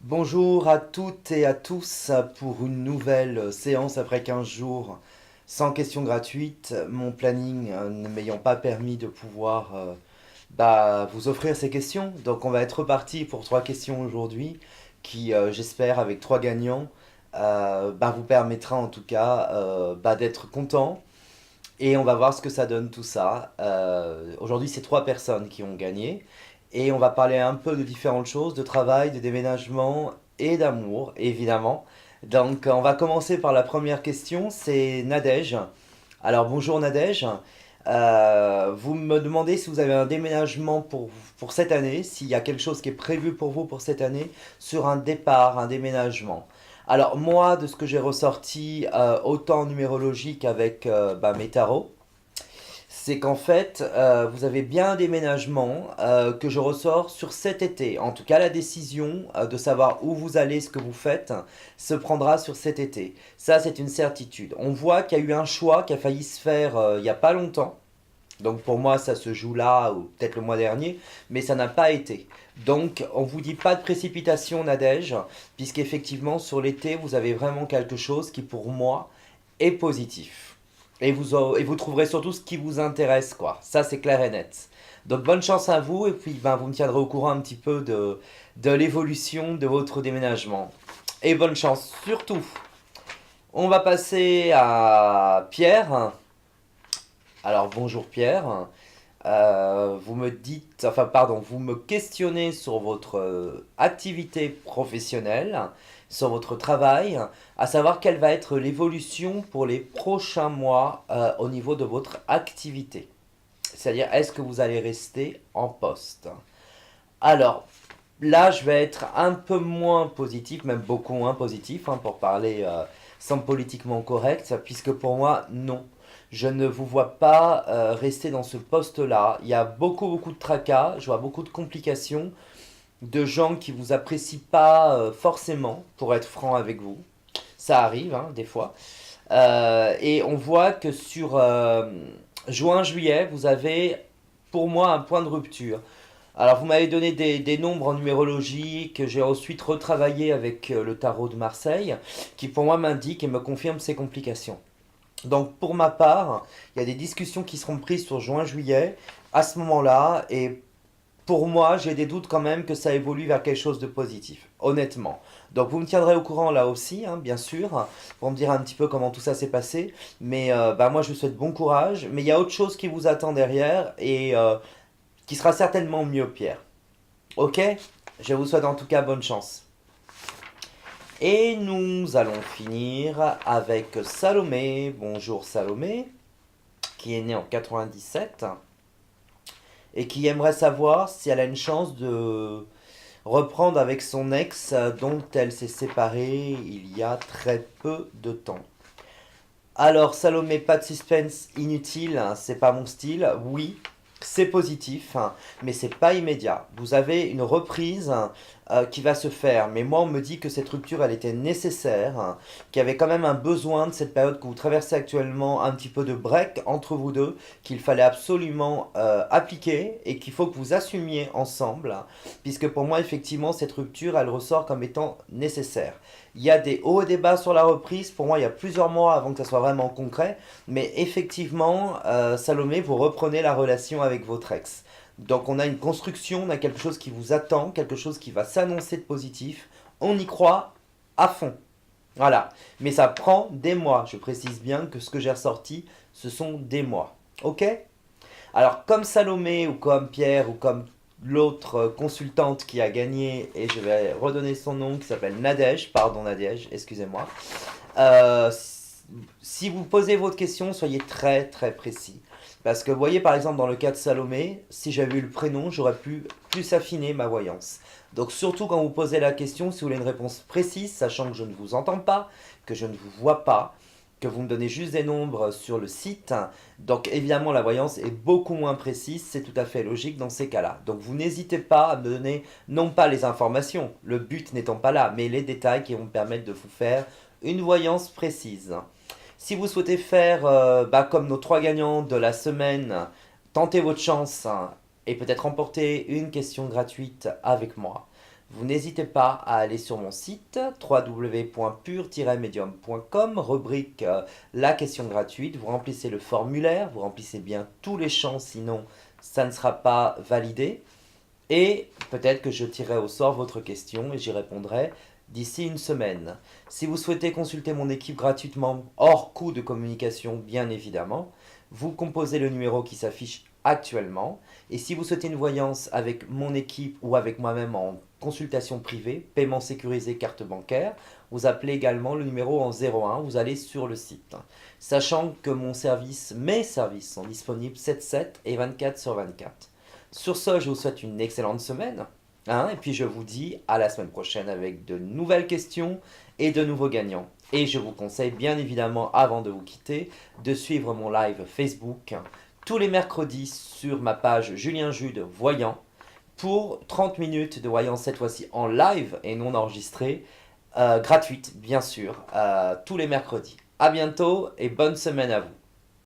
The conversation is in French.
Bonjour à toutes et à tous pour une nouvelle séance après 15 jours sans questions gratuites. Mon planning ne m'ayant pas permis de pouvoir vous offrir ces questions. Donc on va être reparti pour trois questions aujourd'hui qui, j'espère, avec trois gagnants, vous permettra en tout cas d'être content. Et on va voir ce que ça donne tout ça. Aujourd'hui, c'est trois personnes qui ont gagné. Et on va parler un peu de différentes choses, de travail, de déménagement et d'amour, évidemment. Donc, on va commencer par la première question, c'est Nadège. Alors, bonjour Nadège. Vous me demandez si vous avez un déménagement pour cette année, s'il y a quelque chose qui est prévu pour vous pour cette année, sur un départ, un déménagement. Alors, moi, de ce que j'ai ressorti, autant en numérologie qu'avec mes tarots, c'est qu'en fait, vous avez bien un déménagement que je ressors sur cet été. En tout cas, la décision de savoir où vous allez, ce que vous faites, se prendra sur cet été. Ça, c'est une certitude. On voit qu'il y a eu un choix qui a failli se faire il n'y a pas longtemps. Donc pour moi, ça se joue là, ou peut-être le mois dernier, mais ça n'a pas été. Donc on vous dit pas de précipitation, Nadège, puisqu'effectivement, sur l'été, vous avez vraiment quelque chose qui, pour moi, est positif. Et vous trouverez surtout ce qui vous intéresse, quoi. Ça, c'est clair et net. Donc bonne chance à vous, et puis vous me tiendrez au courant un petit peu de l'évolution de votre déménagement. Et bonne chance, surtout. On va passer à Pierre. Alors bonjour Pierre. Vous me dites, enfin pardon, vous me questionnez sur votre activité professionnelle, sur votre travail, à savoir quelle va être l'évolution pour les prochains mois au niveau de votre activité. C'est-à-dire, est-ce que vous allez rester en poste? Alors, là, je vais être un peu moins positif, même beaucoup moins positif, hein, pour parler sans politiquement correct, puisque pour moi, non. Je ne vous vois pas rester dans ce poste-là. Il y a beaucoup de tracas, je vois beaucoup de complications, de gens qui vous apprécient pas forcément, pour être franc avec vous. Ça arrive, hein, des fois. Et on voit que sur juin-juillet, vous avez, pour moi, un point de rupture. Alors, vous m'avez donné des nombres en numérologie que j'ai ensuite retravaillé avec le tarot de Marseille, qui pour moi m'indiquent et me confirment ces complications. Donc, pour ma part, il y a des discussions qui seront prises sur juin-juillet à ce moment-là, et pour moi, j'ai des doutes quand même que ça évolue vers quelque chose de positif, honnêtement. Donc, vous me tiendrez au courant là aussi, hein, bien sûr, pour me dire un petit peu comment tout ça s'est passé. Mais moi, je vous souhaite bon courage. Mais il y a autre chose qui vous attend derrière et qui sera certainement mieux, Pierre. Ok? Je vous souhaite en tout cas bonne chance. Et nous allons finir avec Salomé. Bonjour Salomé, qui est née en 97 et qui aimerait savoir si elle a une chance de reprendre avec son ex dont elle s'est séparée il y a très peu de temps. Alors Salomé, pas de suspense inutile, hein, c'est pas mon style. Oui, c'est positif, hein, mais c'est pas immédiat. Vous avez une reprise qui va se faire, mais moi on me dit que cette rupture elle était nécessaire, hein, qu'il y avait quand même un besoin de cette période que vous traversez actuellement, un petit peu de break entre vous deux, qu'il fallait absolument appliquer et qu'il faut que vous assumiez ensemble, hein, puisque pour moi effectivement cette rupture elle ressort comme étant nécessaire. Il y a des hauts et des bas sur la reprise. Pour moi, il y a plusieurs mois avant que ça soit vraiment concret. Mais effectivement, Salomé, vous reprenez la relation avec votre ex. Donc on a une construction, on a quelque chose qui vous attend, quelque chose qui va s'annoncer de positif. On y croit à fond. Voilà. Mais ça prend des mois. Je précise bien que ce que j'ai ressorti, ce sont des mois. Ok? Alors, comme Salomé ou comme Pierre ou comme l'autre consultante qui a gagné, et je vais redonner son nom, qui s'appelle Nadège, pardon Nadège, excusez-moi. Euh, si vous posez votre question, soyez très précis. Parce que vous voyez par exemple dans le cas de Salomé, si j'avais eu le prénom, j'aurais pu plus affiner ma voyance. Donc surtout quand vous posez la question, si vous voulez une réponse précise, sachant que je ne vous entends pas, que je ne vous vois pas, que vous me donnez juste des nombres sur le site, donc évidemment la voyance est beaucoup moins précise, c'est tout à fait logique dans ces cas-là. Donc vous n'hésitez pas à me donner non pas les informations, le but n'étant pas là, mais les détails qui vont me permettre de vous faire une voyance précise. Si vous souhaitez faire comme nos trois gagnants de la semaine, tentez votre chance et peut-être remporter une question gratuite avec moi. vous n'hésitez pas à aller sur mon site www.pur-medium.com, rubrique la question gratuite, vous remplissez le formulaire, vous remplissez bien tous les champs, sinon ça ne sera pas validé. Et peut-être que je tirerai au sort votre question et j'y répondrai d'ici une semaine. Si vous souhaitez consulter mon équipe gratuitement, hors coût de communication bien évidemment, vous composez le numéro qui s'affiche actuellement. Et si vous souhaitez une voyance avec mon équipe ou avec moi-même en consultation privée, paiement sécurisé carte bancaire, vous appelez également le numéro en 01, vous allez sur le site. Sachant que mes services sont disponibles 7/7 et 24/24. Sur ce, je vous souhaite une excellente semaine. Et puis je vous dis à la semaine prochaine avec de nouvelles questions et de nouveaux gagnants. Et je vous conseille bien évidemment, avant de vous quitter, de suivre mon live Facebook tous les mercredis sur ma page Julien Jude Voyant pour 30 minutes de voyance, cette fois-ci en live et non enregistrée, gratuite bien sûr, tous les mercredis. À bientôt et bonne semaine à vous.